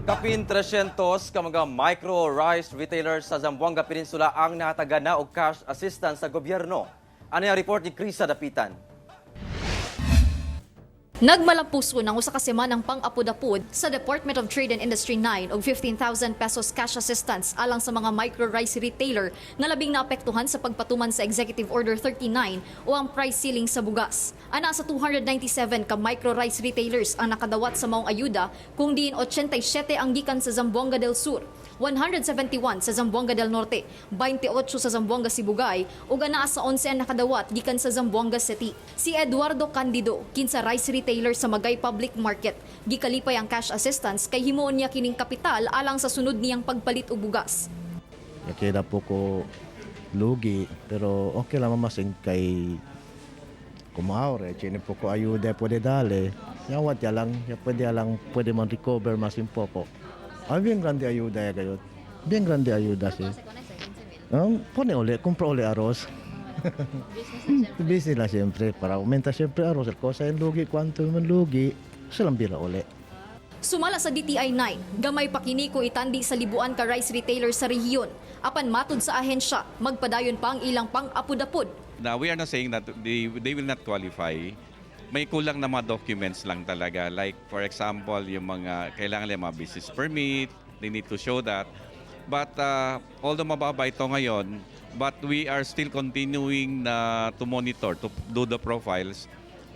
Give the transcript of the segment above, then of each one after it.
Kapin 300 ka mga micro-rice retailers sa Zamboanga Peninsula ang nahatagan na og cash assistance sa gobyerno. Ano yung report ni Krisa Dapitan? Nagmalampuso ng usa ka semanang pang-apod-apod sa Department of Trade and Industry 9 og 15,000 pesos cash assistance alang sa mga micro-rice retailer na labing naapektuhan sa pagpatuman sa Executive Order 39 o ang price ceiling sa bugas. Ana sa 297 ka micro-rice retailers ang nakadawat sa maong ayuda, kung diin 87 ang gikan sa Zamboanga del Sur, 171 sa Zamboanga del Norte, 28 sa Zamboanga Sibugay ug anaa sa 11 ang nakadawat gikan sa Zamboanga City. Si Eduardo Candido, kinsa rice retailer sa Magay Public Market, gikalipay ang cash assistance kay himuon niya kining kapital alang sa sunod niyang pagpalit og bugas. Kaya po ko lugi, pero okay lang mamasing kay kumaure. Chini po ko ayuda pwede dali. Yawat ya lang, pwede man recover masin po. Ay, bien grande ayuda ya kayo. Bien grande ayuda si. Pone uli, compra uli arroz. Busy lang siyempre, para aumenta siyempre arroz. Cosa yung lugi, kwanto man lugi, silang bila uli. Sumala sa DTI 9, gamay pa kini ko itandi sa libuan ka rice retailer sa rehiyon. Apan matud sa ahensya, magpadayon pa ang ilang pang-apod-apod. Now, we are not saying that they will not qualify. May kulang na mga documents lang talaga. Like, for example, yung mga kailangan nila mga business permit, they need to show that. But although mababa ito ngayon, but we are still continuing to monitor, to do the profiles.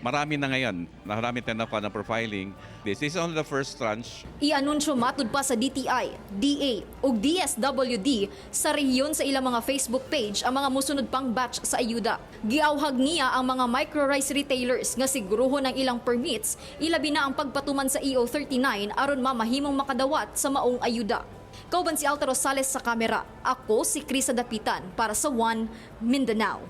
Marami na ngayon. Marami tayo na profiling. This is only the first tranche. I-anunsyo matud pa sa DTI, DA ug DSWD sa rehiyon sa ilang mga Facebook page ang mga musunod pang batch sa ayuda. Giawhag niya ang mga micro-rice retailers nga siguruhon ang ilang permits, ilabi na ang pagpatuman sa EO39 aron mamahimong makadawat sa maong ayuda. Kauban si Alta Rosales sa kamera. Ako si Krisa Dapitan para sa One Mindanao.